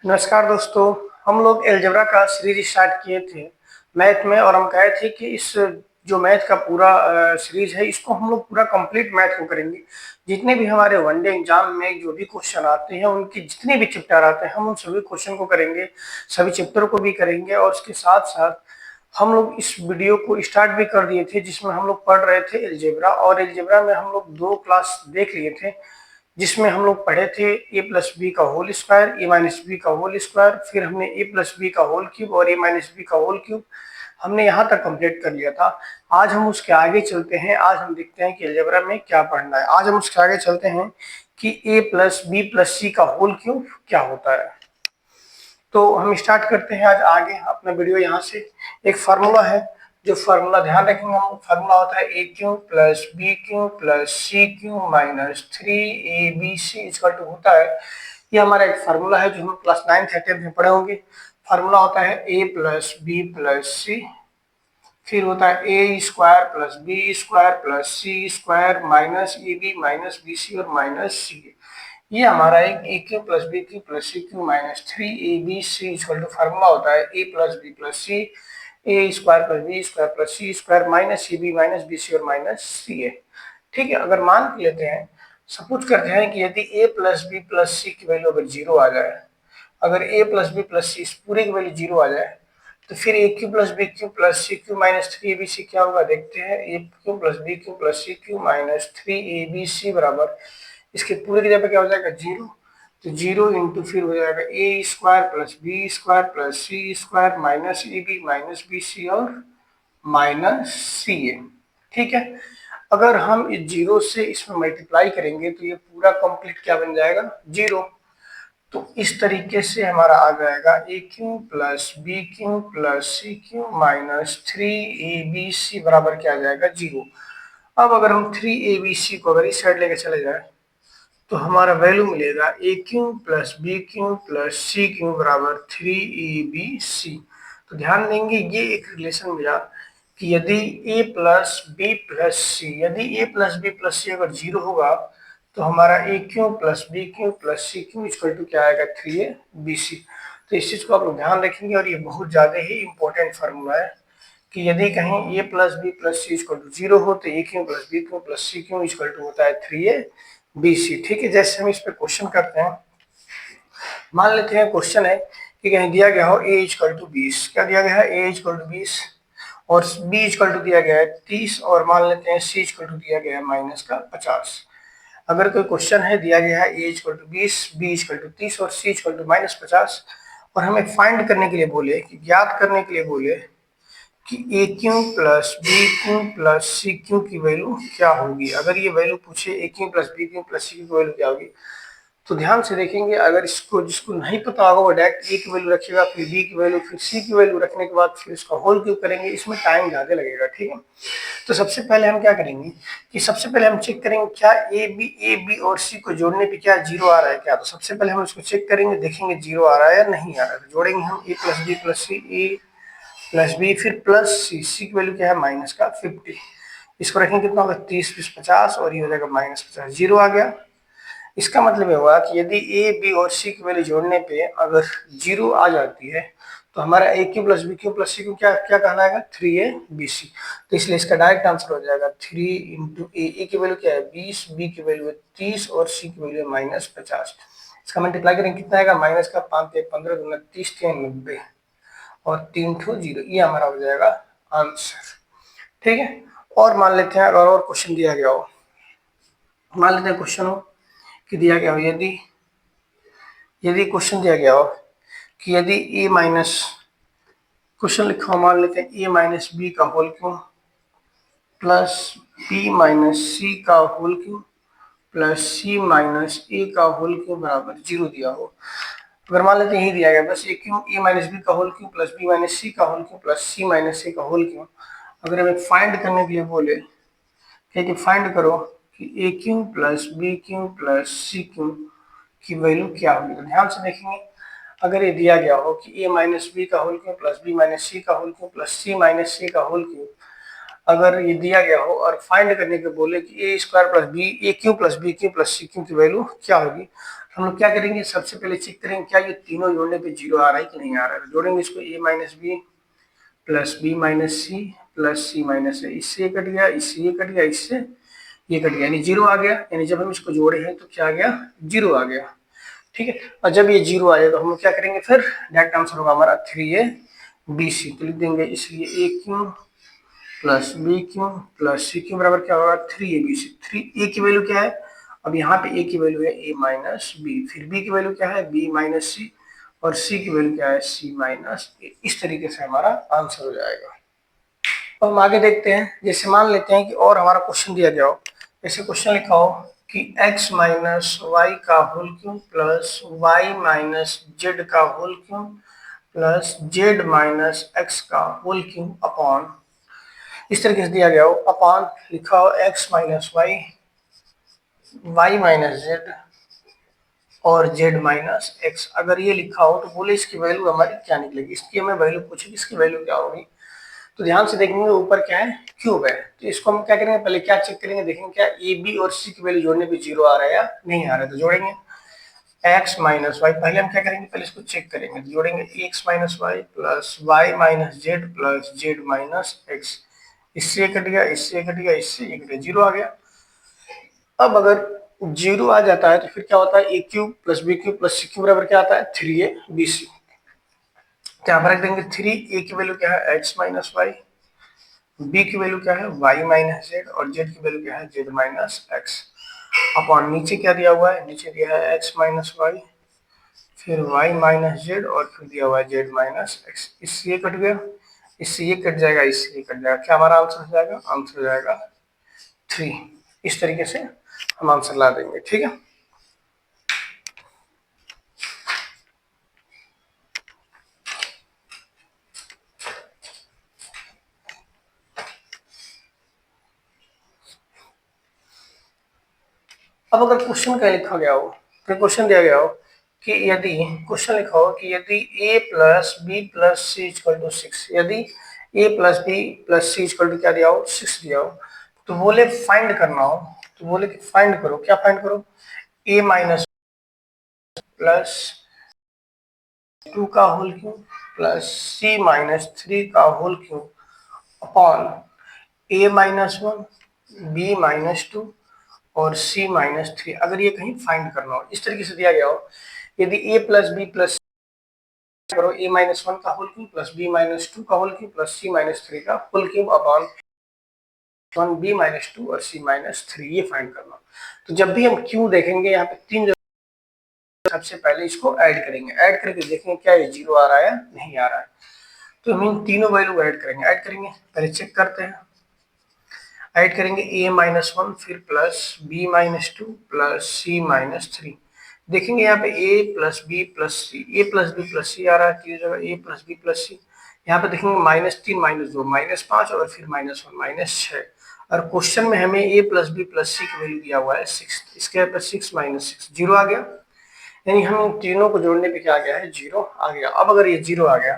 नमस्कार दोस्तों। हम लोग अलजेब्रा का सीरीज स्टार्ट किए थे मैथ में, और हम कहे थे कि इस जो मैथ का पूरा सीरीज है इसको हम लोग पूरा कंप्लीट मैथ को करेंगे। जितने भी हमारे वनडे एग्जाम में जो भी क्वेश्चन आते हैं, उनकी जितने भी चैप्टर आते हैं, हम उन सभी क्वेश्चन को करेंगे, सभी चैप्टर को भी करेंगे। और उसके साथ साथ हम लोग इस वीडियो को स्टार्ट भी कर दिए थे जिसमें हम लोग पढ़ रहे थे अलजेब्रा, और अलजेब्रा में हम लोग 2 क्लास देख लिए थे जिसमें हम लोग पढ़े थे ए प्लस बी का होल स्क्वायर, ए माइनस बी का होल स्क्वायर, फिर हमने ए प्लस बी का होल क्यूब और ए माइनस बी का होल क्यूब हमने यहाँ तक कंप्लीट कर लिया था। आज हम उसके आगे चलते हैं। आज हम देखते हैं कि अलजेब्रा में क्या पढ़ना है। आज हम उसके आगे चलते हैं कि ए प्लस बी प्लस सी का होल क्यूब क्या होता है। तो हम स्टार्ट करते हैं आज आगे अपना वीडियो। यहाँ से एक फार्मूला है, जो फार्मूला ध्यान रखेंगे हम। फार्मूला होता है ए cube plus B cube plus C cube minus 3ab equal to होता है। ये हमारा एक फार्मूला है जो हम क्लास 9th या 10th में पढ़े होंगे। फार्मूला होता है ए प्लस बी प्लस सी, फिर होता है ए square plus B square plus C square minus A B minus B C और माइनस सी। ये हमारा एक a cube plus B cube plus C cube minus 3ab equal to formula होता है ए plus B plus C, a square plus B square plus C square minus C B minus B C और minus सी ए। ठीक है। अगर मान लेते हैं, suppose करते हैं कि यदि ए प्लस बी प्लस सी की वैल्यू अगर जीरो आ जाए, अगर a plus B plus c इस पूरे की वैल्यू जीरो आ जाए, तो फिर a cube plus B cube plus C cube minus 3ab क्या होगा देखते हैं। A cube plus B cube plus C cube minus 3ab बराबर इसके पूरे की जगह पे क्या हो जाएगा, जीरो। तो जीरो इंटू फिर हो जाएगा ए square plus B square plus C square minus A B minus B C और माइनस सी ए। ठीक है। अगर हम इस जीरो से इसमें मल्टीप्लाई करेंगे तो ये पूरा कंप्लीट क्या बन जाएगा, जीरो। तो इस तरीके से हमारा आ जाएगा a cube plus B cube plus C cube minus 3ab बराबर क्या आ जाएगा, जीरो। अब अगर हम 3abc को अगर इस साइड लेके चले जाए तो हमारा वैल्यू मिलेगा a cube plus B cube plus C cube बराबर 3abc। तो ध्यान देंगे ये एक रिलेशन मिला कि यदि ए प्लस बी प्लस सी, यदि ए प्लस बी प्लस सी अगर जीरो होगा तो हमारा a cube plus B cube plus C cube equal to क्या आएगा, 3abc। तो इस चीज को आप लोग ध्यान रखेंगे, और ये बहुत ज्यादा ही इंपॉर्टेंट फार्मूला है कि यदि कहीं a plus B plus C equal to zero हो तो ए cube plus B cube plus C cube equal to होता है 3abc। ठीक है। जैसे हम इस पे क्वेश्चन करते हैं, मान लेते हैं क्वेश्चन है कि कहीं दिया गया हो ए इक्वल टू 20, क्या दिया गया है, ए इक्वल टू 20 और बी इक्वल टू दिया गया है 30, और मान लेते हैं सी इक्वल टू दिया गया है माइनस का 50। अगर कोई क्वेश्चन है दिया गया है a equal to 20, b equal to 30 और सी इक्वल टू माइनस 50, और हमें फाइंड करने के लिए बोले, कि ज्ञात करने के लिए बोले कि ए cube plus B cube plus सी क्यू की वैल्यू क्या होगी। अगर ये वैल्यू पूछे a cube plus B cube plus C cube की वैल्यू क्या होगी, तो ध्यान से देखेंगे। अगर इसको जिसको नहीं पता होगा वो डायरेक्ट ए की वैल्यू रखेगा, फिर बी की वैल्यू, फिर सी की वैल्यू रखने के बाद फिर इसका होल क्यूब करेंगे, इसमें टाइम ज्यादा लगेगा। ठीक है। तो सबसे पहले हम क्या करेंगे कि सबसे पहले हम चेक करेंगे क्या ए बी और सी को जोड़ने पे क्या जीरो आ रहा है क्या। तो सबसे पहले हम इसको चेक करेंगे, देखेंगे जीरो आ रहा है या नहीं आ रहा है। तो जोड़ेंगे हम ए plus B plus C, a plus B फिर प्लस सी, सी की वैल्यू क्या है माइनस का 50। इसको रखेंगे कितना होगा, 30 20 50 और ये हो जाएगा माइनस 50, जीरो आ गया। इसका मतलब ये हुआ कि यदि ए बी और सी की वैल्यू जोड़ने पे अगर जीरो आ जाती है तो हमारा a cube plus B cube plus C cube क्या क्या कहलाएगा, 3abc। तो इसलिए इसका डायरेक्ट आंसर हो जाएगा 3 इंटू ए की वैल्यू क्या है 20, बी की वैल्यू है 30 और सी की वैल्यू है माइनस 50। इसका मल्टीप्लाई करेंगे कितना आएगा, माइनस का 5 15 दूना 30 90 और 3 ठो जीरो, ये हमारा हो जाएगा आंसर। ठीक है। और मान लेते हैं अगर और क्वेश्चन दिया गया हो, मान लेते हैं क्वेश्चन हो कि दिया गया हो, यदि यदि क्वेश्चन दिया गया हो कि यदि ए माइनस, क्वेश्चन लिखा हो, मान लेते हैं ए माइनस बी का whole cube plus B minus सी का होल क्यूब प्लस सी माइनस ए का होल क्यूब बराबर जीरो दिया हो। अगर मान लेते हैं यही दिया गया, बस a cube a minus B का whole cube plus B minus सी का होल क्यूब प्लस सी माइनस ए का होल क्यूब, अगर हमें फाइंड करने के लिए बोले कि फाइंड करो कि ए cube plus B cube plus सी क्यू की वैल्यू क्या होगी। तो ध्यान से देखेंगे, अगर ये दिया गया हो कि ए माइनस बी का whole cube plus B minus सी का होल क्यूब प्लस सी माइनस सी का होल क्यूब, अगर ये दिया गया हो और फाइंड करने के बोले कि ए square plus b, a cube plus B cube plus C cube की वैल्यू क्या होगी, हम लोग क्या करेंगे, सबसे पहले चेक करेंगे क्या ये तीनों जोड़ने पे जीरो आ रहा है कि नहीं आ रहा है। तो जोड़ेंगे इसको, a minus b plus B minus c plus C minus a, इससे ये कट गया, इससे ये कट गया, इससे ये कट गया, यानी जीरो आ गया। यानी जब हम इसको जोड़े हैं तो क्या आ गया, जीरो आ गया। ठीक है, और जब ये जीरो आ जाए तो हम लोग क्या करेंगे, फिर डायरेक्ट आंसर होगा हमारा 3a तो लिख देंगे, इसलिए a cube plus B cube plus C cube बराबर क्या होगा, 3abc। 3a की वैल्यू क्या है, अब यहाँ पे a की वैल्यू है a माइनस बी, फिर b की वैल्यू क्या है, b माइनस सी, और c की वैल्यू क्या है, c माइनस ए। इस तरीके से हमारा आंसर हो जाएगा। अब हम आगे देखते हैं, जैसे मान लेते हैं कि और हमारा क्वेश्चन दिया गया हो, जैसे क्वेश्चन लिखा हो कि x माइनस वाई का whole cube plus y minus z का whole cube plus z minus x का होल क्यूब अपॉन, इस तरीके से दिया गया हो, अपॉन लिखा हो x minus y, y minus z और z माइनस एक्स। अगर ये लिखा हो तो बोले इसकी वैल्यू हमारी क्या निकलेगी, इसकी हमें वैल्यू पूछे, इसकी वैल्यू क्या होगी। तो ध्यान से देखेंगे, ऊपर क्या है, क्यूब है, तो इसको हम क्या करेंगे, पहले क्या चेक करेंगे, देखेंगे क्या ए बी और सी की वैल्यू जोड़ने पे जीरो आ रहा है या नहीं आ रहा है। तो जोड़ेंगे x माइनस वाई, पहले हम क्या करेंगे, पहले इसको चेक करेंगे। तो जोड़ेंगे x minus y plus y minus z plus z minus x, इससे कट गया, इससे कट गया, इससे कट गया, जीरो आ गया। अब अगर जीरो आ जाता है तो फिर क्या होता है, a cube plus b cube plus c cube बराबर क्या आता है, 3abc। क्या रख देंगे, 3a की वैल्यू क्या है, x माइनस वाई, b की वैल्यू क्या है, y माइनस जेड, और z की वैल्यू क्या है, z माइनस एक्स। अपॉन नीचे क्या दिया हुआ है, नीचे दिया है x माइनस वाई, फिर y माइनस जेड, और फिर दिया हुआ है z माइनस एक्स। इससे ये कट गया, इससे ये कट जाएगा, इससे ये कट जाएगा, क्या हमारा आंसर हो जाएगा, आंसर हो जाएगा 3। इस तरीके से हम आंसर ला देंगे। ठीक है, अब अगर क्वेश्चन क्या लिखा गया हो, फिर क्वेश्चन दिया गया हो कि यदि, क्वेश्चन लिखा हो कि यदि a plus B plus C equal to 6, यदि a plus B plus C equal to क्या दिया हो, 6 दिया हो, तो बोले फाइंड करना हो, तो बोले कि फाइंड करो, क्या फाइंड करो, a माइनस प्लस 2 का होल क्यूब प्लस सी माइनस 3 का whole cube upon a minus 1 b minus 2 और c माइनस 3। अगर ये कहीं फाइंड करना हो, इस तरीके से दिया गया हो, यदि a प्लस बी प्लस करो, a माइनस 1 का whole cube plus b minus 2 का whole cube plus c minus 3 का whole cube upon 1 b minus 2 और c माइनस 3, ये फाइंड करना। तो जब भी हम q देखेंगे, यहाँ पे तीन, सबसे पहले इसको ऐड करेंगे, ऐड करके देखेंगे क्या ये जीरो आ रहा है या नहीं आ रहा है। तो हम इन तीनों वैल्यू ऐड करेंगे, ऐड करेंगे, पहले चेक करते हैं, ऐड करेंगे a माइनस 1 फिर plus b minus 2 plus c minus 3। देखेंगे यहाँ पे a plus B plus C, a plus B plus c आ रहा है, तो ये जगह a plus B plus c. यहाँ पे देखेंगे माइनस 3 माइनस 2 माइनस 5 और फिर माइनस 1 माइनस 6। और क्वेश्चन में हमें a plus B plus c की वैल्यू दिया हुआ है 6, इसके यहाँ पे 6 माइनस 6 जीरो आ गया, यानी हम इन तीनों को जोड़ने पे क्या आ गया है, जीरो आ गया। अब अगर ये जीरो आ गया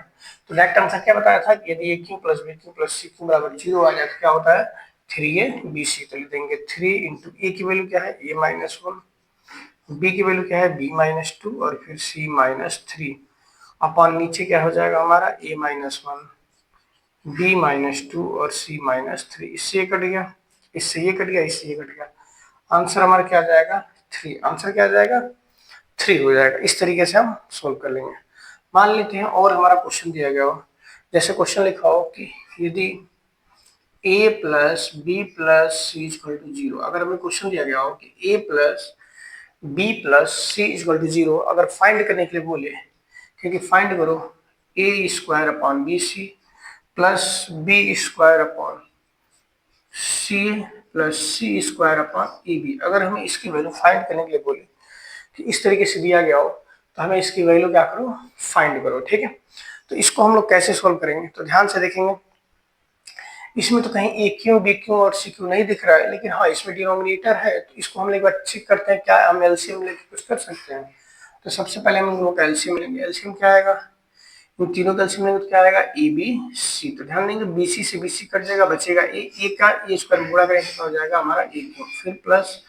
तो डायरेक्ट आंसर क्या बताया था कि यदि a cube plus B cube plus C cube बराबर जीरो आ जाए तो क्या होता है, 3abc। तो लिख देंगे 3 इंटू ए की वैल्यू क्या है, a माइनस 1, बी की वैल्यू क्या है, b माइनस 2 और फिर c माइनस 3 अपॉन नीचे क्या हो जाएगा हमारा, a माइनस 1, b माइनस 2 और c माइनस 3। इससे ये कट गया, इससे ये कट गया, इससे ये कट गया, आंसर हमारा क्या आ जाएगा, 3। आंसर क्या आ जाएगा, 3 हो जाएगा। इस तरीके से हम सोल्व कर लेंगे। मान लेते हैं और हमारा क्वेश्चन दिया गया हो, जैसे क्वेश्चन लिखा हो कि यदि a plus B plus C equal to zero, अगर हमें क्वेश्चन दिया गया हो कि a plus B plus C equal to zero, अगर फाइंड करने के लिए बोले, क्योंकि फाइंड करो a square upon b C plus B square upon c plus C square upon A b, अगर हमें इसकी वैल्यू फाइंड करने के लिए बोले कि इस तरीके से दिया गया हो तो हमें इसकी वैल्यू क्या करो, फाइंड करो। ठीक है, तो इसको हम लोग कैसे सोल्व करेंगे, तो ध्यान से देखेंगे, इसमें तो कहीं ए क्यू बी क्यू और सी क्यू नहीं दिख रहा है, लेकिन हाँ इसमें डिनोमिनेटर है, तो इसको हम एक बार चेक करते हैं, क्या हम एलसीएम लेके कुछ कर सकते हैं। तो सबसे पहले हम लोग एलसीएम लेंगे, एलसीएम क्या आएगा, इन तीनों का एलसीएम लेंगे तो क्या आएगा, ए बी सी। तो ध्यान देंगे बीसी से बीसी कट जाएगा, बचेगा ए, ए का ए स्क्वायर गुणा करेंगे तो हो जाएगा हमारा ए क्यू, फिर प्लस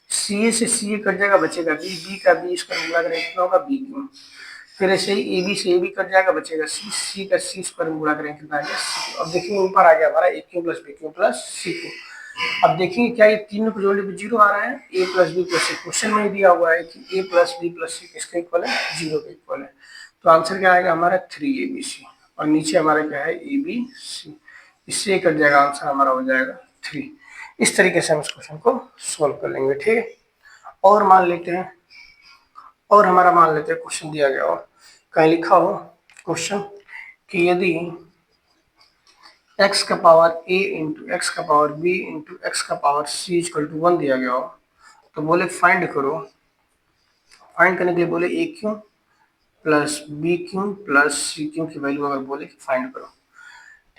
सी ए से सी ए कट जाएगा, बचेगा बी, बी का बी स्क्वायर मिला करेंगे कितना होगा बी क्यू। फिर ऐसे ही ए बी से ए बी कट जाएगा, बचेगा सी, सी का सी स्क्वायर गुणा करेंगे कितना आ गया सी। अब देखिए ऊपर आ गया हमारा a cube plus B cube plus C cube. अब देखिए क्या ये तीनों को जोड़ने पे जीरो आ रहा है, ए प्लस बी प्लस सी। क्वेश्चन में दिया हुआ है कि ए प्लस बी प्लस सी किसके इक्वल है, जीरो के इक्वल है। तो आंसर क्या आएगा हमारा 3abc, और नीचे हमारा क्या है ए बी सी, इससे कट जाएगा, आंसर हमारा हो जाएगा 3। इस तरीके से हम इस क्वेश्चन को सोल्व कर लेंगे, ठीक है। और मान लेते हैं, और हमारा मान लेते हैं क्वेश्चन दिया गया हो, कहीं लिखा हो क्वेश्चन कि यदि x का पावर a इंटू एक्स का पावर b इंटू एक्स का पावर c इक्वल टू 1 दिया गया हो, तो बोले फाइंड करो। फाइंड करने के लिए बोले A cube plus B cube plus C cube की वैल्यू अगर बोले फाइंड करो,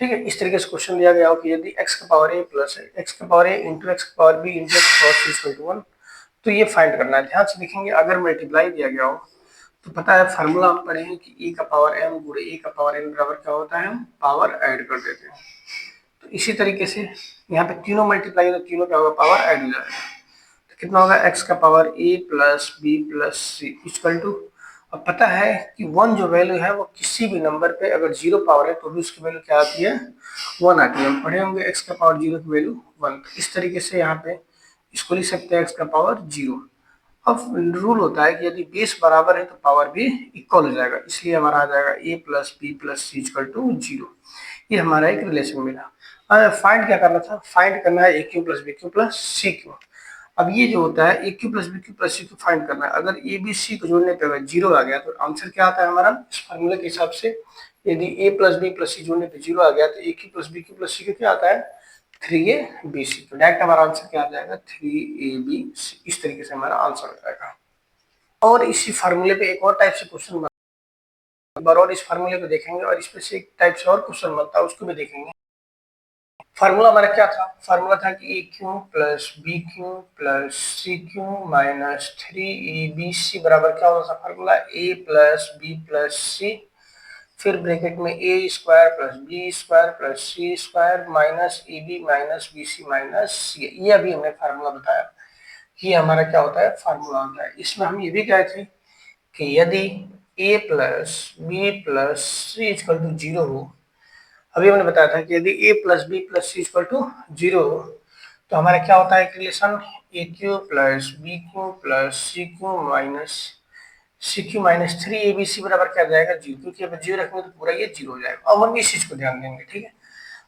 ठीक है। इस तरीके से क्वेश्चन दिया गया हो कि यदि x का पावर a प्लस एक्स का पावर a इंटू एक्स का पावर b इंटू एक्स का पावर c इक्वल टू 1, तो ये फाइंड करना है। ध्यान से देखेंगे, अगर मल्टीप्लाई दिया गया हो तो पता है फार्मूला हम पढ़े हैं कि e का पावर m गुणे e का पावर n बराबर क्या होता है, हम पावर ऐड कर देते हैं। तो इसी तरीके से यहाँ पे तीनों मल्टीप्लाई है तो तीनों क्या होगा, पावर ऐड हो जाएगा। तो कितना होगा, x का power a plus B plus C equal to, अब पता है कि 1 जो वैल्यू है वो किसी भी नंबर पे अगर 0 पावर है तो भी उसकी वैल्यू क्या आती है, 1 आती है। हम पढ़े होंगे x का पावर 0 की वैल्यू 1। इस तरीके से यहाँ पे इसको लिख सकते हैं x का पावर 0। अब रूल होता है कि यदि बेस बराबर है तो पावर भी इक्वल हो जाएगा, इसलिए हमारा आ जाएगा a plus B plus C equal to 0। ये हमारा एक रिलेशन मिला। फाइंड क्या करना था, फाइंड करना है ए cube plus B cube plus सी क्यू। अब ये जो होता है ए cube plus B cube plus सी क्यू फाइंड करना है। अगर ए बी सी को जोड़ने पे अगर 0 आ गया तो आंसर क्या आता है हमारा, इस फार्मूले के हिसाब से यदि ए प्लस बी प्लस सी जोड़ने पे 0 आ गया तो ए cube plus B cube plus सी क्यू क्या आता है, 3abc। तो डायरेक्ट हमारा आंसर क्या आ जाएगा, 3abc। इस तरीके से हमारा आंसर हो जाएगा। और इसी फार्मूले पे एक और टाइप से क्वेश्चन और इस फार्मूले को देखेंगे और इस पे से एक टाइप से और क्वेश्चन बनता है उसको भी देखेंगे। फार्मूला हमारा क्या था, फार्मूला था कि ए cube plus B cube plus सी क्यू माइनस 3abc बराबर क्या होता था फार्मूला, ए प्लस बी प्लस सी, फिर ब्रैकेट में ए square plus B square plus C square minus A B minus B C minus सी। ये अभी हमने फार्मूला बताया कि हमारा क्या होता है, फार्मूला होता है। इसमें हम ये भी कहे थे कि यदि a plus B plus C equal to 0 हो, अभी हमने बताया था कि यदि a plus B plus C equal to 0 हो तो हमारा क्या होता है relation, A cube plus B cube plus C cube minus C cube minus 3abc बराबर क्या जाएगा 0, क्योंकि अब 0 रखेंगे तो पूरा ये 0 हो जाएगा। अब हम इस चीज को ध्यान देंगे, ठीक है।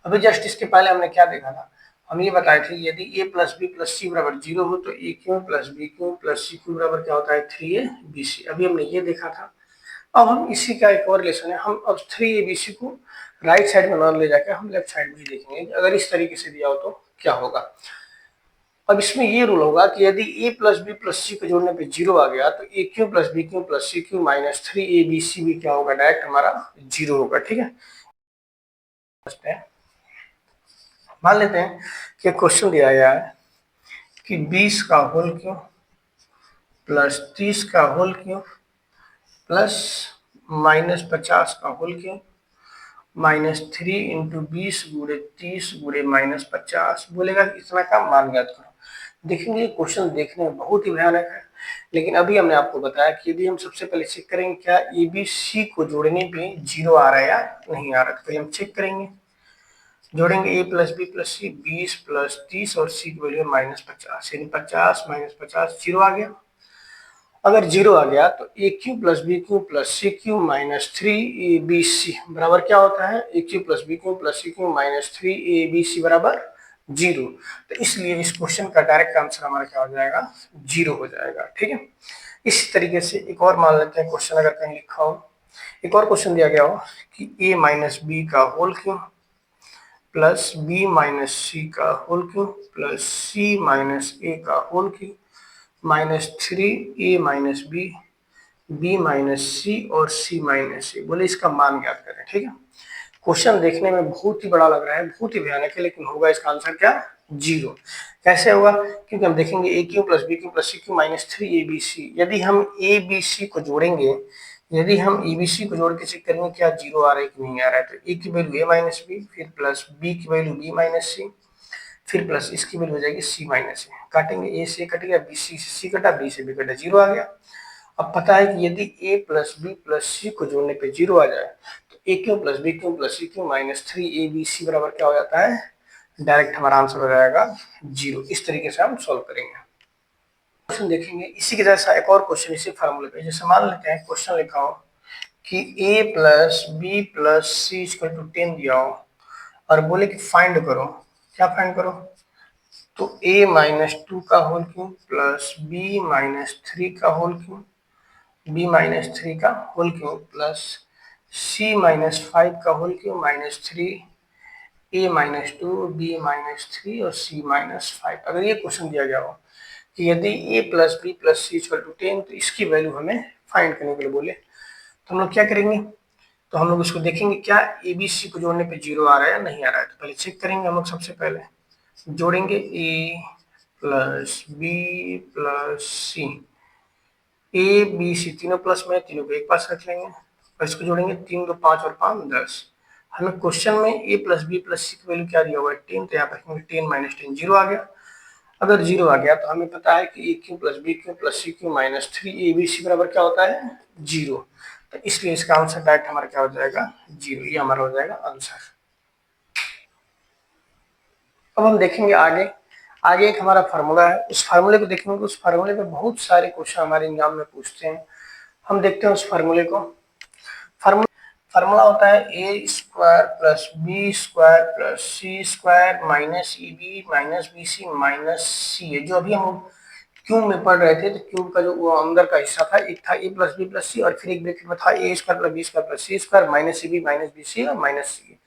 अभी जस्ट इसके पहले हमने क्या देखा था, हम ये बताए थे यदि a प्लस बी प्लस सी बराबर 0 हो तो ए cube plus B cube plus सी क्यू बराबर क्या होता है 3abc। अभी हमने ये देखा था। अब हम इसी का एक और रिलेशन है, हम अब 3abc को राइट साइड में ना ले जाकर हम लेफ्ट साइड में देखेंगे अगर इस तरीके से दिया हो तो क्या होगा। अब इसमें ये रूल होगा कि यदि a plus B plus C को जोड़ने पे 0 आ गया तो ए cube plus B cube plus सी क्यू माइनस 3abc भी क्या होगा, डायरेक्ट हमारा 0 होगा, ठीक है। मान लेते हैं कि क्वेश्चन दिया गया है कि 20 का होल क्यूब प्लस 30 का होल क्यूब प्लस माइनस 50 का होल क्यूब माइनस 3 इंटू 20 गुणे 30 गुणे माइनस 50, बोलेगा इतना का मान ज्ञात करो। देखेंगे क्वेश्चन देखने में बहुत ही भयानक है, लेकिन अभी हमने आपको बताया कि यदि हम सबसे पहले चेक करेंगे क्या ए बी सी को जोड़ने पे 0 आ रहा है या नहीं आ रहा है, तो पहले हम चेक करेंगे। जोड़ेंगे A plus B plus C 20 plus 30 और सी की वैल्यू माइनस 50, यानी 50 माइनस 50 0 आ गया। अगर 0 आ गया तो ए cube plus B cube plus सी क्यू माइनस 3abc बराबर क्या होता है, ए cube plus B cube plus सी क्यू माइनस 3abc बराबर 0। तो इसलिए इस क्वेश्चन का डायरेक्ट आंसर हमारा क्या हो जाएगा, 0 हो जाएगा, ठीक है। इसी तरीके से एक और मान लेते हैं क्वेश्चन, अगर कहीं लिखा हो, एक और क्वेश्चन दिया गया हो कि a माइनस बी का whole cube plus B minus सी का होल क्यूब प्लस सी माइनस ए का whole cube minus 3a minus B, B minus C और सी माइनस ए, बोले इसका मान ज्ञात करें, ठीक है। क्वेश्चन देखने में बहुत ही बड़ा लग रहा है, बहुत ही भयानक है, लेकिन होगा इसका आंसर क्या, 0। कैसे होगा, क्योंकि हम देखेंगे A cube plus B cube plus C cube minus 3abc, यदि हम ए बी सी को जोड़ेंगे, यदि हम एबीसी को जोड़ के चेक करेंगे क्या 0 आ रहा है कि नहीं आ रहा है, तो ए की वैल्यू ए माइनस बी, फिर प्लस बी की वैल्यू बी माइनस सी, फिर प्लस इसकी वैल्यू हो जाएगी सी माइनस ए, काटेंगे ए से कट गया, बी सी से सी कटा, बी से बी कटा, जीरो आ गया। अब पता है कि यदि ए प्लस बी प्लस सी को जोड़ने पे जीरो आ जाए तो ए cube plus B cube plus C cube minus three A B C बराबर क्या हो जाता है, डायरेक्ट हमारा आंसर हो जाएगा जीरो। इस तरीके से हम सॉल्व करेंगे। क्वेश्चन देखेंगे इसी के जैसा एक और क्वेश्चन इसी फार्मूले पे, जैसे मान लेते हैं क्वेश्चन लिखा हो कि a plus B plus C equal to 10 दिया हो और बोले कि फाइंड करो, क्या फाइंड करो, तो a माइनस टू का whole cube plus B minus three का whole cube, B minus three का होल क्यूब प्लस सी माइनस फाइव का whole cube minus three A minus two B minus three और C minus five. अगर ये question दिया गया हो कि यदि a plus B plus C equal to 10 तो इसकी वैल्यू हमें फाइंड करने के लिए बोले, तो हम लोग क्या करेंगे, तो हम लोग इसको देखेंगे क्या ए बी सी को जोड़ने पे जीरो आ रहा है या नहीं आ रहा है। तो पहले चेक करेंगे हम लोग, सबसे पहले जोड़ेंगे A plus B plus C, A B C तीनों प्लस में, तीनों को एक पास रख लेंगे और इसको जोड़ेंगे, तीन दो पाँच और पाँच 10। हमें क्वेश्चन में ए प्लस बी प्लस सी की वैल्यू क्या दिया हुआ है 10, तो यहाँ पर रखेंगे 10 माइनस 10 जीरो आ गया। अगर जीरो आ गया तो हमें पता है कि ए cube plus B cube plus C cube minus three A B C बराबर क्या होता है जीरो, तो इसलिए इसका आंसर डायरेक्ट हमारा क्या हो जाएगा जीरो, ये हमारा हो जाएगा आंसर। अब हम देखेंगे आगे, आगे एक हमारा फार्मूला है, उस फार्मूले को देखेंगे, उस फार्मूले पे बहुत सारे क्वेश्चन हमारे एग्जाम में पूछते हैं। हम देखते हैं उस फार्मूले को। फार्मूला फार्मूला होता है ए square plus B square plus सी square minus E B minus B C minus C है। जो अभी हम क्यूब में पढ़ रहे थे तो क्यूब का जो वो अंदर का हिस्सा था, एक था ए प्लस बी प्लस सी और फिर एक ब्रैकेट में था A square plus B square plus C square minus C B minus B C और माइनस सी।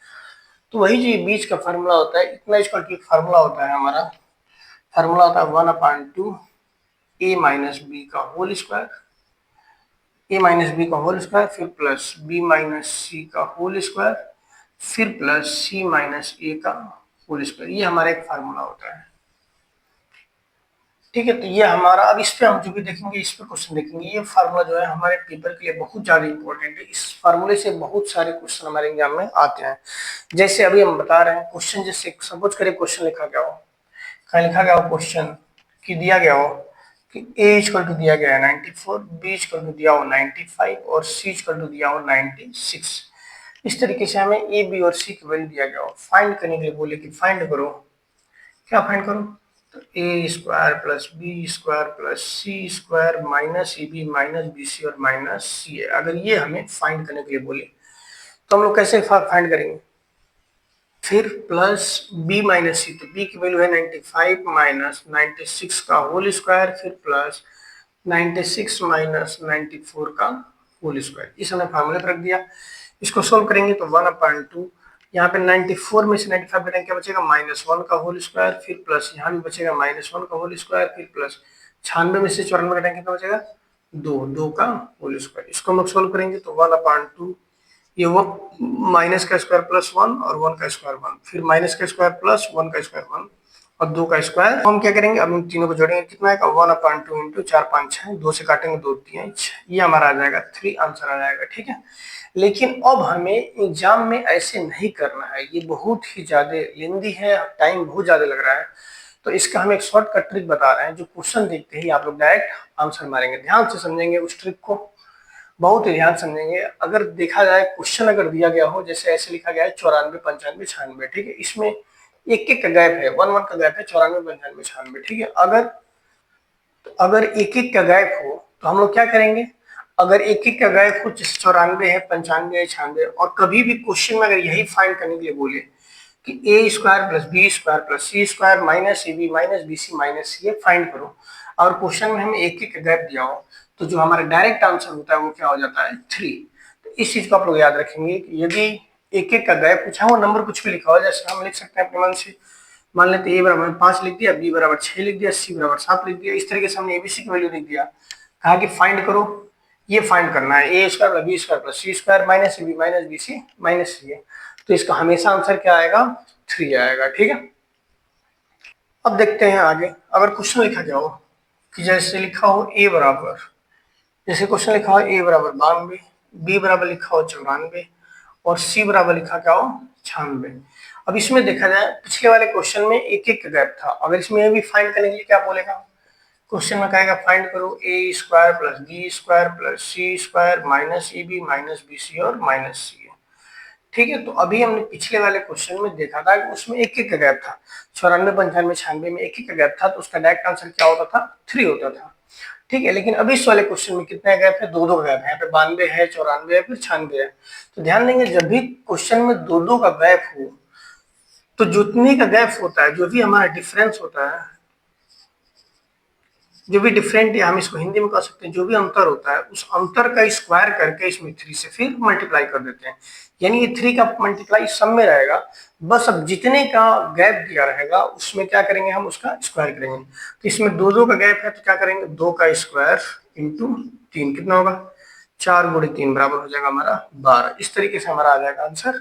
तो वही जो बीच का फार्मूला होता है, इतना इसका फार्मूला होता है हमारा, फार्मूला होता है 1/2 ए माइनस बी का होल स्क्वायर, ए माइनस बी का होल स्क्वायर फिर प्लस बी माइनस सी का होल स्क्वायर फिर प्लस सी माइनस ए का होल स्क्वायर। ये हमारा एक फार्मूला होता है, ठीक है। तो ये हमारा, अब इस पे हम जो भी देखेंगे, इस पे क्वेश्चन देखेंगे, ये फार्मूला जो है हमारे पेपर के लिए बहुत ज्यादा इंपॉर्टेंट है। इस फार्मूले से बहुत सारे क्वेश्चन हमारे एग्जाम में आते हैं। जैसे अभी हम बता रहे हैं क्वेश्चन, जैसे सपोज करें क्वेश्चन लिखा गया हो, कहाँ लिखा गया हो क्वेश्चन कि दिया गया हो कि a इक्वल टू दिया गया है 94, b इक्वल टू दिया हो 95 और c इक्वल टू दिया हो 96। इस तरीके से हमें a b और c की वैल्यू दिया गया हो, फाइंड करने के लिए बोले कि फाइंड करो, क्या फाइंड करो, तो A square plus B square plus C square minus A B minus B C और माइनस सी है। अगर ये हमें फाइंड करने के लिए बोले तो हम लोग कैसे फाइंड करेंगे, फिर प्लस b माइनस सी, तो b की वैल्यू है 95 माइनस 96 का होल स्क्वायर फिर प्लस 96 माइनस 94 का होल स्क्वायर। इस हमने फार्मूले पर रख दिया। इसको सोल्व करेंगे तो 1/2, यहाँ पे 94 में से 95 घटाएंगे क्या बचेगा -1 का होल स्क्वायर फिर प्लस यहाँ भी बचेगा -1 का होल स्क्वायर फिर प्लस 96 में से 94 घटाएंगे क्या बचेगा 2 का होल स्क्वायर। इसको हम लोग सोल्व करेंगे तो 1/2, ये वो माइनस का स्क्वायर प्लस 1 और 1 का स्क्वायर 1 फिर माइनस का स्क्वायर प्लस 1 का स्क्वायर 1 और 2 का स्क्वायर। हम क्या करेंगे, अब इन तीनों को जोड़ेंगे, कितना आएगा 1/2 इंटू 4 5 6, 2 से काटेंगे 2 3 6, ये हमारा आ जाएगा 3 आंसर आ जाएगा, ठीक है। लेकिन अब हमें एग्जाम में ऐसे नहीं करना है, ये बहुत ही ज्यादा लेंदी है, टाइम बहुत ज्यादा लग रहा है। तो इसका हम एक शॉर्टकट ट्रिक बता रहे हैं, जो क्वेश्चन देखते ही आप लोग डायरेक्ट आंसर मारेंगे। ध्यान से समझेंगे उस ट्रिक को, बहुत ही ध्यान समझेंगे। अगर देखा जाए क्वेश्चन अगर दिया गया हो, जैसे ऐसे लिखा गया है 94 95 96, ठीक है, इसमें एक एक का गैप है, 1 1 का गैप है 94 95 96, ठीक है। अगर एक एक का गैप हो तो हम लोग क्या करेंगे, अगर एक एक का गैप हो, जैसे 94 है 95 है 96 और कभी भी क्वेश्चन में अगर यही फाइंड करने के लिए बोले कि ए square plus B square plus C square minus A B minus B C minus C find करो, और क्वेश्चन में हमें एक एक का गैप दिया हो, तो जो हमारा डायरेक्ट आंसर होता है वो क्या हो जाता है 3। तो इस चीज को आप लोग याद रखेंगे कि यदि एक एक का गैप पूछा, वो नंबर कुछ भी लिखा हो, जैसे हम लिख सकते हैं अपने मन से, मान लेते ए बराबर 5 लिख दिया, बी बराबर 6 लिख दिया, सी बराबर 7 लिख दिया, इस तरीके से हमने एबीसी की वैल्यू लिख दिया, कहा कि फाइंड करो, ये फाइंड करना है ए square plus B square plus C square minus A B minus B C minus C है, तो इसका हमेशा आंसर क्या आएगा 3 आएगा, ठीक है। अब देखते हैं आगे, अगर क्वेश्चन लिखा गया हो कि जैसे लिखा हो ए बराबर, जैसे क्वेश्चन लिखा हो ए बराबर 92, बी बराबर लिखा हो 94 और सी बराबर लिखा क्या हो 96। अब इसमें देखा जाए पिछले वाले क्वेश्चन में एक एक गैप था, अगर इसमें भी फाइंड करने के लिए क्या बोलेगा, क्वेश्चन में कहेगा फाइंड करो A square plus B square plus C square minus A B minus B C और माइनस सी। ठीक है, तो अभी हमने पिछले वाले क्वेश्चन में देखा था कि उसमें एक एक का गैप था, 94, 95, 96 में एक एक का गैप था, तो उसका डायरेक्ट आंसर क्या होता था 3 होता था। ठीक है, लेकिन अभी इस वाले क्वेश्चन में कितने गैप है, दो दो गैप है, यहाँ पे 92 है, 94 है, फिर 96 है। तो ध्यान देंगे जब भी क्वेश्चन में दो दो का गैप हो, तो जितने का गैप होता है, जो भी हमारा डिफरेंस होता है, जो भी डिफरेंट, या हम इसको हिंदी में कह सकते हैं, जो भी अंतर होता है उस अंतर का स्क्वायर करके इसमें 3 से फिर मल्टीप्लाई कर देते हैं, यानी ये 3 का मल्टीप्लाई सब में रहेगा। बस अब जितने का गैप दिया रहेगा उसमें क्या करेंगे, हम उसका स्क्वायर करेंगे। तो इसमें दो दो का गैप है, तो क्या करेंगे, 2 का स्क्वायर इंटू 3 कितना होगा, 4 गुणे 3 बराबर हो जाएगा हमारा 12। इस तरीके से हमारा आ जाएगा आंसर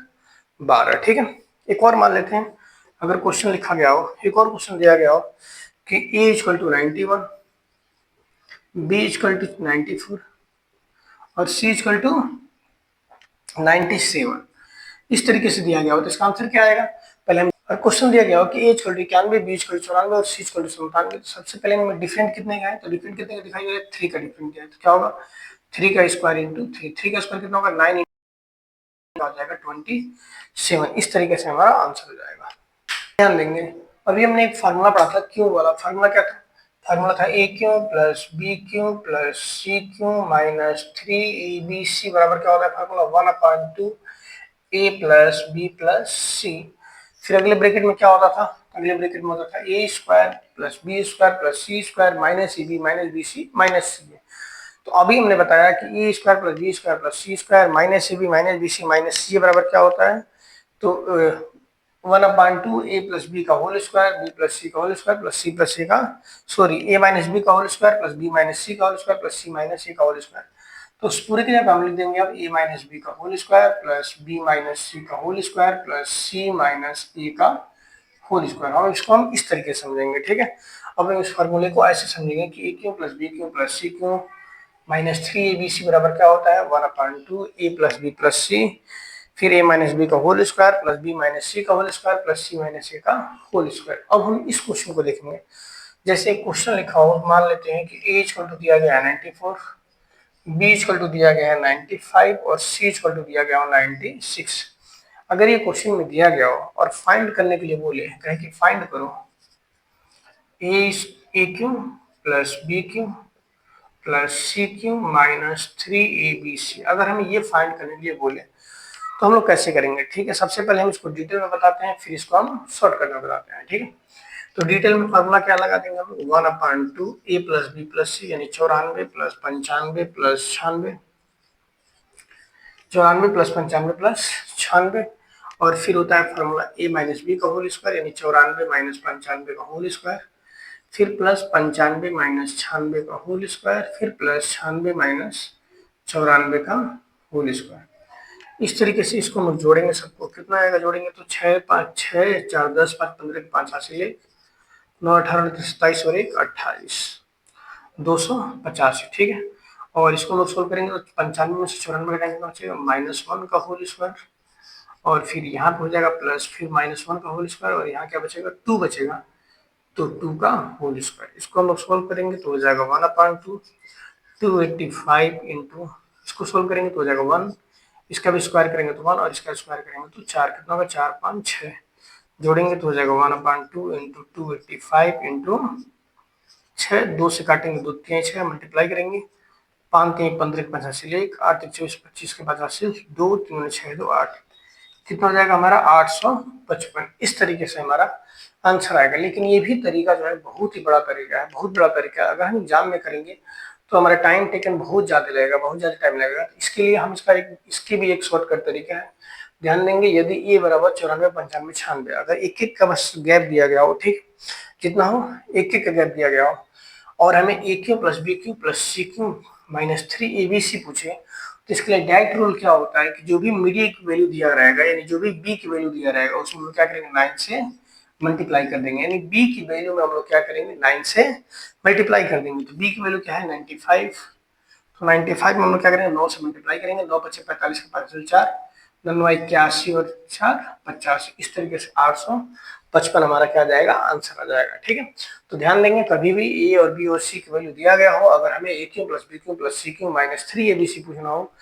12। ठीक है, एक और मान लेते हैं, अगर क्वेश्चन लिखा गया हो, एक और क्वेश्चन दिया गया हो कि a equal to 91, B equal to 94 और सी इक्वल टू 97, इस तरीके से दिया गया हो, तो इसका आंसर क्या आएगा। पहले हम क्वेश्चन दिया गया हो कि A equal to 91, B equal to 94 और सी इक्वल टू 97, तो सबसे पहले हमें डिफरेंट कितने का है, तो डिफरेंट कितने का दिखाई दे रहा है, 3 का डिफरेंट दिया है, तो क्या होगा 3 का स्क्वायर इंटू 3, 3 का स्क्वायर कितना होगा 9 आ जाएगा 27। इस तरीके से हमारा आंसर हो जाएगा। ध्यान देंगे, अभी हमने एक फार्मूला पढ़ा था क्यू वाला, फार्मूला क्या था, फार्मूला था A cube plus B cube plus C cube minus 3abc बराबर क्या होता है, formula 1/2 A plus B plus सी। फिर अगले ब्रैकेट में क्या होता था, अगले ब्रैकेट में होता था A square plus B square plus C square minus A B minus B C minus C. तो अभी हमने बताया कि ए square plus B square plus C square minus A B minus B C minus C बराबर क्या होता है, तो 1/2 ए प्लस बी का होल स्क्वायर बी प्लस सी का whole square plus C plus A का, सॉरी ए माइनस बी का whole square plus B minus सी का होल स्क्वायर प्लस सी माइनस ए का होल स्क्वायर। तो उस पूरे की जगह हम लिख देंगे अब ए माइनस बी का whole square plus B minus सी का होल स्क्वायर प्लस सी माइनस ए का होल स्क्वायर। हम इसको हम इस तरीके से समझेंगे। ठीक है, अब हम इस फॉर्मूले को ऐसे समझेंगे कि ए cube plus B cube plus सी क्यू माइनस 3abc बराबर क्या होता है 1/2 ए प्लस बी प्लस सी, फिर ए माइनस बी का whole square plus B minus सी का होल स्क्वायर प्लस सी माइनस ए का होल स्क्वायर। अब हम इस क्वेश्चन को देखेंगे, जैसे एक क्वेश्चन लिखा हो, मान लेते हैं कि ए इक्वल टू दिया गया है 94, बी इक्वल टू दिया गया है 95 और सी इक्वल टू दिया गया हो 96। अगर ये क्वेश्चन में दिया गया हो और फाइंड करने के लिए बोले, कहे कि फाइंड करो ए cube plus B cube plus सी क्यू माइनस 3abc, अगर हम ये फाइंड करने के लिए बोले तो हम लोग कैसे करेंगे। ठीक है, सबसे पहले हम इसको डिटेल में बताते हैं, फिर इसको हम शॉर्टकट में बताते हैं। ठीक है, तो डिटेल में फॉर्मूला क्या लगा देंगे हम 1/2 ए प्लस बी प्लस सी, यानी 94 प्लस 95 प्लस 96, 94 प्लस 95 प्लस 96, और फिर होता है फॉर्मूला ए माइनस बी का होल स्क्वायर, यानी 94 माइनस 95 का होल स्क्वायर, फिर प्लस 95 माइनस 96 का होल स्क्वायर, फिर प्लस 96 माइनस 94 का होल स्क्वायर। इस तरीके से इसको हम लोग जोड़ेंगे, सबको कितना आएगा, जोड़ेंगे तो 6 5 6 4 10 5 15 5 8 9 18 27 और 1 28 285। ठीक है, और इसको हम लोग सोल्व करेंगे तो 95 में से 94 घटाएंगे तो बचेगा -1 का होल स्क्वायर, और फिर यहाँ पे हो जाएगा प्लस, फिर -1 का होल स्क्वायर, और यहाँ क्या बचेगा 2 बचेगा, तो 2 का होल स्क्वायर। इसको हम लोग सोल्व करेंगे तो हो जाएगा 1/2 285 इंटू, इसको सोल्व करेंगे तो हो जाएगा 1, इसका भी स्क्वायर करेंगे तो 1 और इसका स्क्वायर करेंगे तो 4, कितना होगा 4 5 6, जोड़ेंगे तो हो जाएगा 1/2 इंटू 285 इंटू 6, 2 से काटेंगे 2 3 6, मल्टीप्लाई करेंगे 5 3 15 85 1 8 24 25 के 85 2 3 6 2 8, कितना हो जाएगा हमारा 855। इस तरीके से हमारा आंसर आएगा। लेकिन ये भी तरीका जो है बहुत ही बड़ा तरीका है, बहुत बड़ा तरीका है। अगर हम एग्जाम में करेंगे तो हमारा टाइम टेकन बहुत ज़्यादा लगेगा, बहुत ज़्यादा टाइम लगेगा। इसके लिए हम इसकी भी एक शॉर्टकट तरीका है। ध्यान देंगे, यदि ए बराबर 94 95 96, अगर एक एक का बस गैप दिया गया हो, ठीक कितना हो, एक एक का गैप दिया गया हो, और हमें A cube plus B cube plus C cube minus 3abc पूछे, तो इसके लिए डायरेक्ट रूल क्या होता है कि जो भी मीडिया की वैल्यू दिया रहेगा, यानी जो भी बी की वैल्यू दिया रहेगा, उसमें हम लोग क्या करेंगे 9 से मल्टीप्लाई कर देंगे, यानी बी की वैल्यू में हम लोग क्या करेंगे 9 से मल्टीप्लाई कर देंगे। तो बी की वैल्यू क्या है 95, तो 95 में हम लोग क्या करेंगे 9 से मल्टीप्लाई करेंगे, 9 5 45 का 5 4, 9 81 और 4 85, इस तरीके से 855 हमारा क्या आ जाएगा, आंसर आ जाएगा। ठीक है, तो ध्यान देंगे कभी भी ए और बी और सी की वैल्यू दिया गया हो, अगर हमें A cube plus B cube plus C cube minus 3 ABC पूछना हो,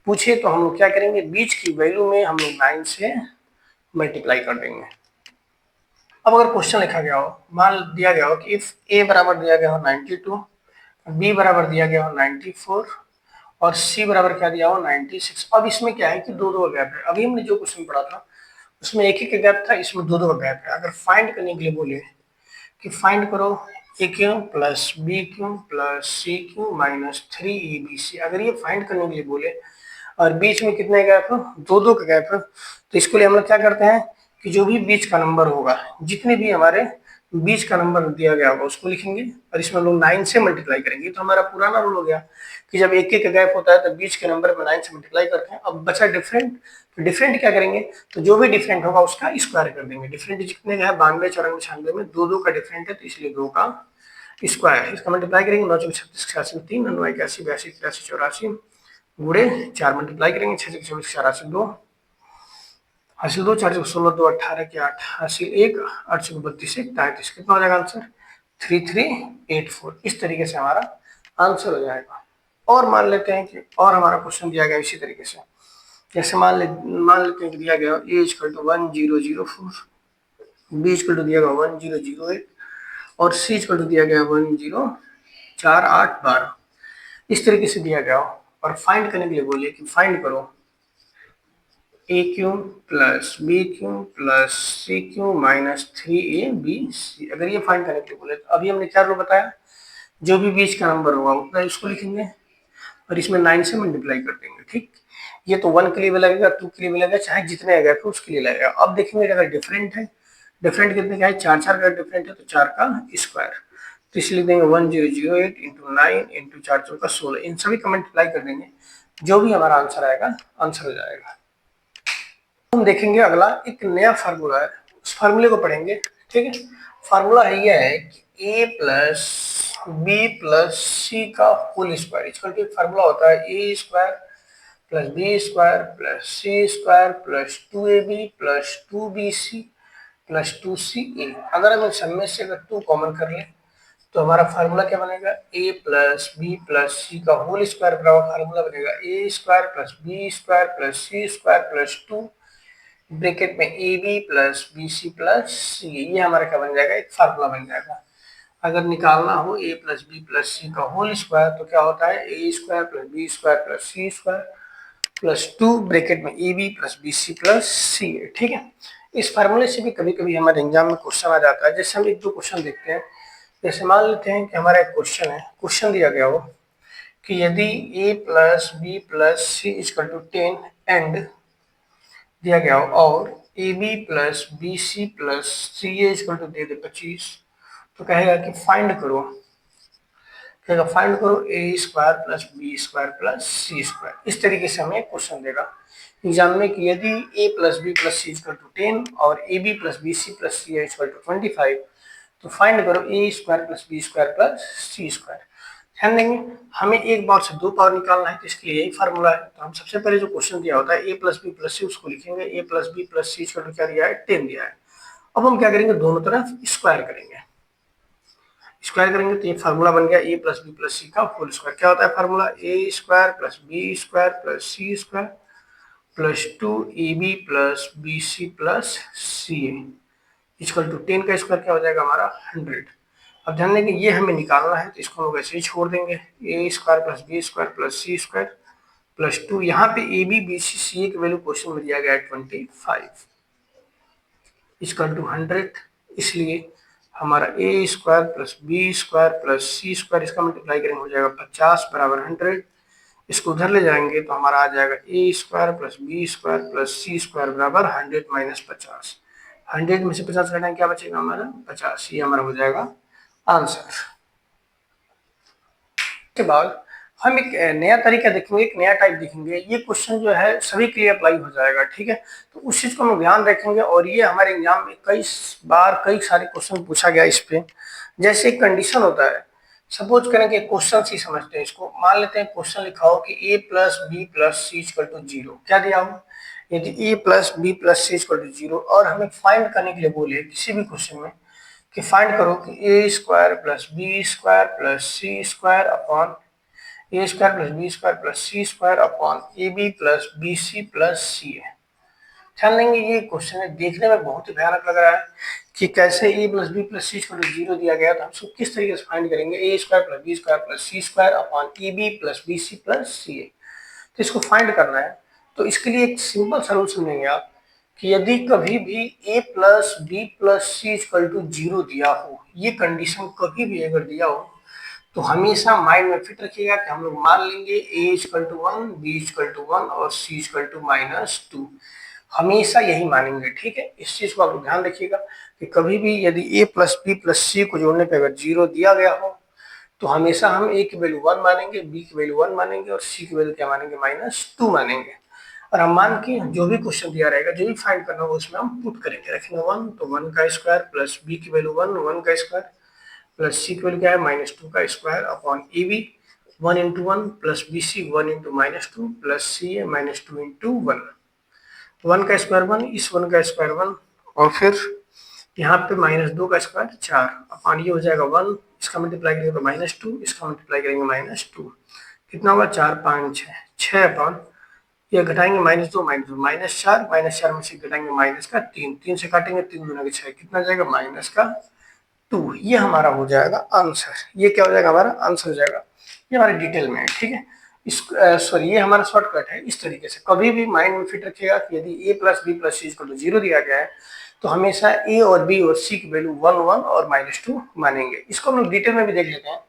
पूछे तो हम लोग क्या करेंगे, बीच की वैल्यू में हम लोग 9 से मल्टीप्लाई कर देंगे। अब अगर क्वेश्चन लिखा गया हो, मान दिया गया हो कि इफ ए बराबर दिया गया हो 92, बी बराबर दिया गया हो 94 और सी बराबर क्या दिया हो 96। अब इसमें क्या है कि दो दो गैप है। अभी हमने जो क्वेश्चन पढ़ा था उसमें एक एक गैप था, इसमें दो दो गैप है। अगर फाइंड करने के लिए बोले कि फाइंड करो ए cube plus B cube plus सी क्यू माइनस 3abc, अगर ये फाइंड करने के लिए बोले और बीच में कितने गैप है, दो दो का गैप है, तो इसके लिए हम लोग क्या करते हैं कि जो भी बीच का नंबर होगा, जितने भी हमारे बीच का नंबर दिया गया होगा उसको लिखेंगे और इसमें हम लोग 9 से मल्टीप्लाई करेंगे। तो हमारा पुराना रूल हो गया कि जब एक एक गैप होता है तो बीच के नंबर में 9 से मल्टीप्लाई करते हैं। अब बचा डिफरेंट, तो डिफरेंट क्या करेंगे, तो जो भी डिफरेंट होगा उसका स्क्वायर कर देंगे। डिफरेंट जितने का है 92 94 96 में दो दो का डिफरेंट है, तो इसलिए दो का स्क्वायर है। इसका मल्टीप्लाई करेंगे 9 चौक 36 86 3 9 81 82 83 84 गुड़े 4 मल्टीप्लाई करेंगे 6 6 24 84 2 हासिल 2 4 16 2 18 के 8 हासिल 1 8 से 32 से 33, कितना हो जाएगा आंसर 3384। इस तरीके से हमारा आंसर हो जाएगा। और मान लेते हैं कि और हमारा क्वेश्चन दिया गया इसी तरीके से, जैसे मान लेते हैं कि दिया गया A equal to 1004, B equal to दिया गया 1008 और सी इक्वल टू दिया गया 104812, इस तरीके से दिया गया हो और फाइंड करने के लिए बोलिए कि फाइंड करो ए cube plus B cube plus सी क्यू माइनस 3abc। अगर ये फाइंड करने के लिए बोले तो अभी हमने क्या रूल बताया, जो भी बीच का नंबर होगा उतना इसको लिखेंगे और इसमें 9 से मल्टीप्लाई कर देंगे। ठीक, ये तो 1 के लिए भी लगेगा, 2 के लिए भी लगेगा, चाहे जितने गए थे उसके लिए लगेगा। अब देखेंगे अगर डिफरेंट है, डिफरेंट कितने का है, 4 4 का डिफरेंट है तो 4 का स्क्वायर, तो इसलिए देंगे 1008 इंटू 9 इंटू 4 4 16, इन सभी का मल्टीप्लाई कर देंगे, जो भी हमारा आंसर आएगा आंसर हो जाएगा। हम देखेंगे अगला एक नया फार्मूला है, उस फार्मूले को पढ़ेंगे। ठीक है, फार्मूला है ये है कि ए प्लस बी प्लस सी का whole square equal to, formula होता है ए square plus B square plus सी square plus 2ab plus 2bc plus 2ca। अगर हम सब में से अगर 2 कॉमन कर लें तो हमारा फार्मूला क्या बनेगा, a प्लस बी प्लस सी का होल स्क्वायर बराबर फार्मूला बनेगा a square plus B square plus C square plus 2 bracket में A B plus B C plus सी, ये हमारा क्या बन जाएगा, एक फार्मूला बन जाएगा। अगर निकालना हो a प्लस बी प्लस सी का होल स्क्वायर तो क्या होता है a square plus B square plus C square plus 2 bracket में A B plus B C plus C. ठीक है, इस फार्मूले से भी कभी कभी हमारे एग्जाम में क्वेश्चन आ जाता है। जैसे हम एक दो क्वेश्चन देखते हैं, जैसे मान लेते हैं कि हमारा एक क्वेश्चन है, क्वेश्चन दिया गया हो कि यदि a plus B plus C equal to 10 and दिया गया हो और A B plus B C plus C A equal to दे दे 25, तो कहेगा कि फाइंड करो, कहेगा फाइंड करो A square plus B square plus C square. इस तरीके से हमें क्वेश्चन देगा एग्जाम में कि यदि a plus B plus C equal to 10 और A B plus B C plus C equal to 25, तो फाइंड करो A square plus B square plus C square. ध्यान देंगे हमें एक बार से दो पावर निकालना है, तो इसके लिए यही फार्मूला है। तो हम सबसे पहले जो क्वेश्चन दिया होता है ए प्लस बी प्लस सी, उसको लिखेंगे A plus B plus C equal to क्या दिया है 10 दिया है। अब हम क्या करेंगे, दोनों तरफ स्क्वायर करेंगे, स्क्वायर करेंगे तो ये फार्मूला बन गया ए प्लस बी प्लस सी का होल स्क्वायर। क्या होता है formula, a square plus B square plus C square plus 2ab plus B C plus C equal to 10 का स्क्वायर क्या हो जाएगा हमारा 100। अब ध्यान देंगे ये हमें निकालना है तो इसको हम लोग ऐसे ही छोड़ देंगे, A square plus B square plus C square plus 2, यहाँ पे ए बी बी सी सी की वैल्यू क्वेश्चन में दिया गया है 25 इक्वल टू 100, इसलिए हमारा A square plus B square plus C square इसका मल्टीप्लाई करेंगे हो जाएगा 50 बराबर 100। इसको उधर ले जाएंगे तो हमारा आ जाएगा ए square plus B square plus सी स्क्वायर बराबर 100 माइनस 50। 100 में से 50 घटाएंगे क्या बचेगा हमारा 50, ये हमारा हो जाएगा आंसर। के बाद हम एक नया तरीका देखेंगे, एक नया टाइप देखेंगे। ये क्वेश्चन जो है सभी के लिए अप्लाई हो जाएगा, ठीक है, तो उस चीज को हम ध्यान रखेंगे। और ये हमारे एग्जाम में कई बार कई सारे क्वेश्चन पूछा गया इस पे। जैसे एक कंडीशन होता है सपोज करें कि क्वेश्चन सी समझते हैं इसको। मान लेते हैं क्वेश्चन लिखा हो कि a plus B plus C equal to zero. क्या दिया हो? यदि a plus B plus C equal to zero और हमें फाइंड करने के लिए बोले किसी भी क्वेश्चन में कि फाइंड करो कि ए square plus B square plus C square upon A square plus B square plus C square upon A B plus B C plus C है। ध्यान देंगे ये क्वेश्चन है, देखने में बहुत ही भयानक लग रहा है कि कैसे A plus B plus C equal to zero दिया गया, तो हम इसको किस तरीके से फाइंड करेंगे। A square plus B square plus C square upon A B plus B C plus C A, तो इसको फाइंड करना है। तो इसके लिए एक सिंपल सोल्यूशन देंगे आप कि यदि कभी भी a plus B plus C equal to zero दिया हो, ये कंडीशन कभी भी अगर दिया हो, तो हमेशा माइंड में फिट रखिएगा कि हम लोग मान लेंगे a equal to one, b equal to one और c equal to minus two, हमेशा यही मानेंगे। ठीक है, इस चीज को आप लोग ध्यान रखिएगा कि कभी भी यदि a plus B plus C को जोड़ने पे अगर जीरो दिया गया हो, तो हमेशा हम a की वैल्यू वन मानेंगे, b की वैल्यू वन मानेंगे और c की वैल्यू क्या मानेंगे, माइनस टू मानेंगे। और हम मान के जो भी क्वेश्चन दिया रहेगा, जो भी फाइंड करना होगा उसमें हम पुट करेंगे, रखेंगे वन, तो वन का स्क्वायर प्लस b की वैल्यू वन, वन का स्क्वायर प्लस c की वैल्यू क्या है, माइनस टू का square upon A b one into one plus B c one into minus two plus C a minus two into one. One का square one, इस one का square one, और फिर यहाँ पे माइनस दो का स्क्वायर चार अपॉन ये हो जाएगा वन, इसका मल्टीप्लाई करेंगे तो माइनस टू, इसका मल्टीप्लाई करेंगे माइनस टू, कितना होगा चार पाँच छः, छः अपॉन ये घटाएंगे माइनस दो माइनस चार में से घटाएंगे माइनस का तीन, तीन से काटेंगे तीन दूना के छः, कितना जाएगा माइनस का टू। ये हमारा हो जाएगा आंसर, ये क्या हो जाएगा हमारा आंसर हो जाएगा। ये हमारे डिटेल में है। ठीक है, इस सॉरी ये हमारा शॉर्टकट है। इस तरीके से कभी भी माइंड में फिट रखिएगा कि यदि a plus B plus C equal to zero दिया गया है, तो हमेशा a और b और c की वैल्यू वन वन और माइनस टू मानेंगे। इसको हम लोग डिटेल में भी देख लेते हैं।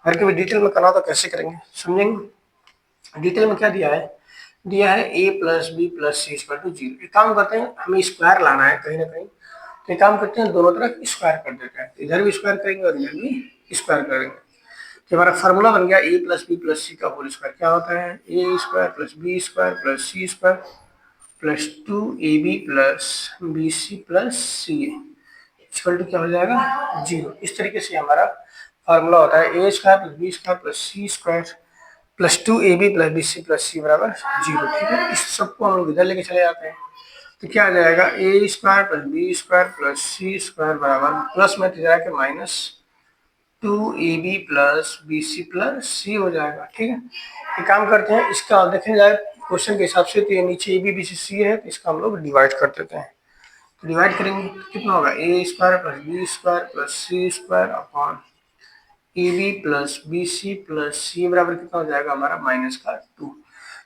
अगर कभी डिटेल में करना हो तो कैसे करेंगे समझेंगे। डिटेल में क्या दिया है, दिया है a plus B plus C equal to zero. एक काम करते हैं, हमें स्क्वायर लाना है कहीं ना कहीं, तो एक काम करते हैं दोनों तरफ स्क्वायर कर देते हैं, इधर भी स्क्वायर करेंगे और इधर भी स्क्वायर करेंगे। तो हमारा फार्मूला बन गया ए प्लस बी प्लस सी का होल स्क्वायर। क्या होता है, ए square plus B square plus C square plus two A B plus B C plus C equal to क्या हो जाएगा जीरो। इस तरीके से हमारा फार्मूला होता है ए square plus B square plus C square plus two A B plus B C plus सी बराबर जीरो। ठीक है, इस सबको हम लोग इधर लेके चले जाते हैं, तो क्या आ जाएगा ए square plus B square plus सी स्क्वायर बराबर प्लस में तो जाएगा minus two A B plus B C plus c हो जाएगा। ठीक है, एक काम करते हैं, इसका देखें जाए क्वेश्चन के हिसाब से, तो ये नीचे ए बी बी सी सी है, तो इसका हम लोग डिवाइड कर देते हैं। तो डिवाइड करेंगे तो कितना होगा a square plus B square plus C square upon A B plus B C plus सी बराबर कितना हो जाएगा हमारा माइनस का टू।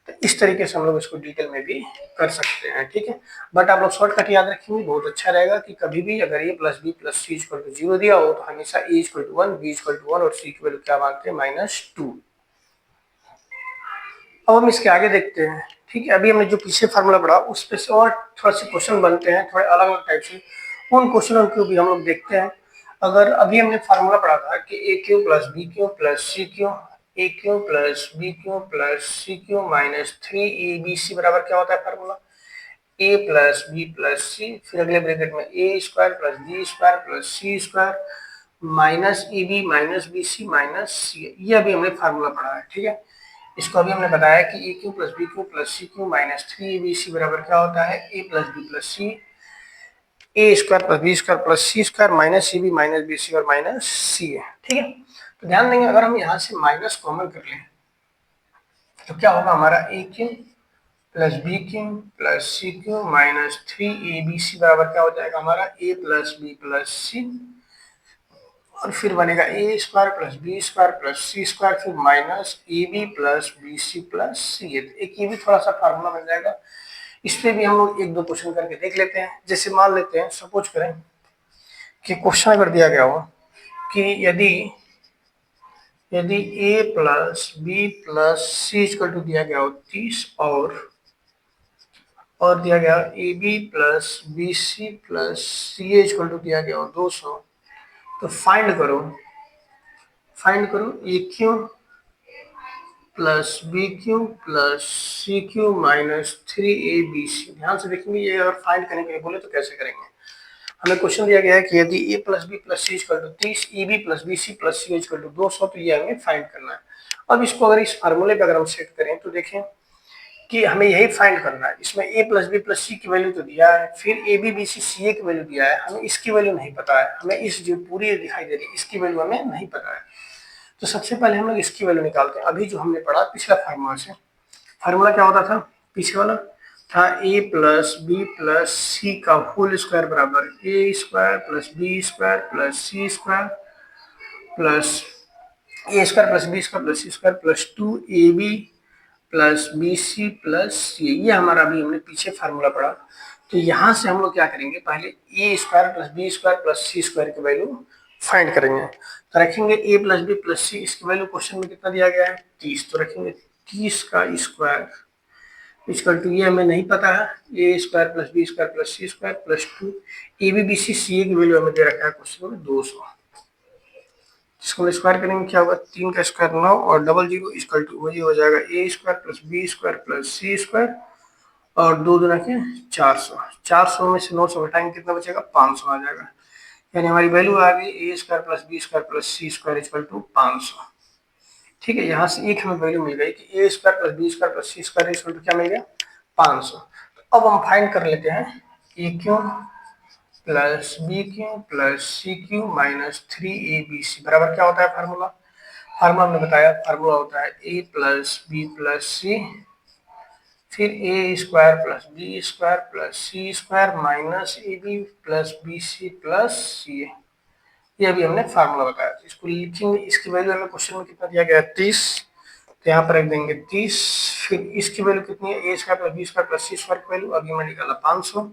तो इस तरीके से हम लोग इसको डिटेल में भी कर सकते हैं। ठीक है, बट आप लोग शॉर्टकट याद रखेंगे, बहुत अच्छा रहेगा कि कभी भी अगर a plus B plus C equal to zero दिया हो, तो हमेशा a equal to one, b equal to one और सी इक्वल टू क्या मानते हैं माइनस टू। अब हम इसके आगे देखते हैं। ठीक है, अभी हमने जो पीछे फार्मूला पढ़ा उस पे से और थोड़ा से क्वेश्चन बनते हैं, थोड़े अलग अलग टाइप से, उन क्वेश्चनों को भी हम लोग देखते हैं। अगर अभी हमने फार्मूला पढ़ा था कि ए cube plus B cube plus C cube, a cube plus B cube plus C cube minus three A B C बराबर क्या होता है फार्मूला, ए प्लस बी प्लस सी, फिर अगले ब्रैकेट में ए square plus B square plus C square minus A B minus B C minus सी। ये अभी हमने फार्मूला पढ़ा है। ठीक है, इसको अभी हमने बताया कि ए cube plus B cube plus C cube minus three A B C बराबर क्या होता है ए plus B plus C, a square plus B square plus C square minus C B minus B C और माइनस सी है। ठीक है, तो ध्यान देंगे अगर हम यहाँ से माइनस कॉमन कर लें तो क्या होगा हमारा a cube plus B cube plus C cube minus three A B C बराबर क्या हो जाएगा हमारा ए प्लस बी प्लस सी, और फिर बनेगा a square plus B square plus C square फिर minus A B plus B C plus c. एक ये भी थोड़ा सा फार्मूला बन जाएगा, इस पे भी हम लोग एक दो क्वेश्चन करके देख लेते हैं। जैसे मान लेते हैं, सपोज करें कि क्वेश्चन अगर दिया गया हो कि यदि यदि a plus B plus C equal to दिया गया हो 30 और दिया गया a B plus B C plus C equal to दिया गया हो 200, तो फाइंड करो ए cube plus B cube plus C cube minus three A B c. ध्यान से देखेंगे, ये अगर फाइंड करने के लिए बोले तो कैसे करेंगे। हमें क्वेश्चन दिया गया है कि यदि a plus B plus C equal to 30, a B plus B C plus C equal to 200, तो ये हमें फाइंड करना है। अब इसको अगर इस फार्मूले पे अगर हम सेट करें तो देखें कि हमें यही फाइंड करना है। इसमें a plus B plus c की वैल्यू तो दिया है, फिर ए b b c c a की वैल्यू दिया है, हमें इसकी वैल्यू नहीं पता है, हमें इस जो पूरी दिखाई दे रही है इसकी वैल्यू हमें नहीं पता है। तो सबसे पहले हम लोग इसकी वैल्यू निकालते हैं। अभी जो हमने पढ़ा पिछला फार्मूला से, फार्मूला क्या होता था पीछे वाला था, ए प्लस बी प्लस सी का होल स्क्वायर बराबर a square plus B square plus C square plus a square plus B square plus C square plus 2ab plus B C plus सी। ये हमारा अभी हमने पीछे फार्मूला पढ़ा। तो यहाँ से हम लोग क्या करेंगे, पहले a square plus B square plus C square की वैल्यू फाइंड करेंगे। तो रखेंगे a plus B plus c, इसकी वैल्यू क्वेश्चन में कितना दिया गया है 30, तो रखेंगे 30 का स्क्वायर इक्वल टू, ये हमें नहीं पता है, ए square plus B square plus C square plus 2 a b b c c a की वैल्यू हमें दे रखा है क्वेश्चन में 200। इसको स्क्वायर करेंगे क्या होगा, 3 का स्क्वायर 9 और डबल जीरो इक्वल टू वही हो जाएगा ए square plus B square plus सी स्क्वायर और 2 दूना के 400। 400 में से 900 घटाएंगे कितना बचेगा, 500 आ जाएगा। यानी हमारी वैल्यू आ गई a square plus B square plus C square equal to 500। ठीक है, यहाँ से एक हमें वैल्यू मिल गई कि ए square plus B square plus C square equal to क्या मिल गया 500। तो अब हम फाइंड कर लेते हैं a cube plus B cube plus C cube minus 3abc बराबर क्या होता है फार्मूला, फार्मूला हमने बताया, फार्मूला होता है ए प्लस बी प्लस सी फिर a square plus B square plus C square minus A B plus B C plus C a. ये अभी हमने फार्मूला बताया। तो इसको लिखेंगे, इसकी वैल्यू हमें क्वेश्चन में कितना दिया गया है 30, तो यहाँ पर रख देंगे 30। फिर इसकी वैल्यू कितनी है, ए square plus B square plus सी स्क्वायर की वैल्यू अभी मैंने निकाला 500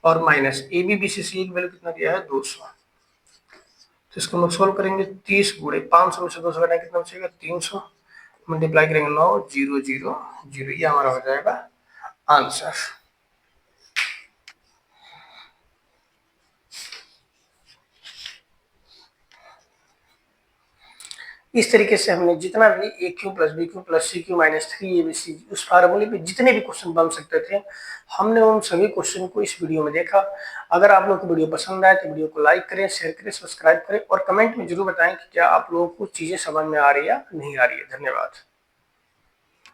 और माइनस ए बी बी सी सी की वैल्यू कितना दिया है 200। तो इसको हम लोग सोल्व करेंगे, 30 गुणे 500 में से 200 घटाएं कितना बचेगा 300, मल्टीप्लाई करेंगे 9 0 0 0, ये हमारा हो जाएगा आंसर। इस तरीके से हमने जितना भी a cube plus B cube plus C cube minus 3abc उस फार्मूले पे जितने भी क्वेश्चन बन सकते थे, हमने उन सभी क्वेश्चन को इस वीडियो में देखा। अगर आप लोग को वीडियो पसंद आए तो वीडियो को लाइक करें, शेयर करें, सब्सक्राइब करें और कमेंट में जरूर बताएं कि क्या आप लोगों को चीजें समझ में आ रही है या नहीं आ रही है। धन्यवाद।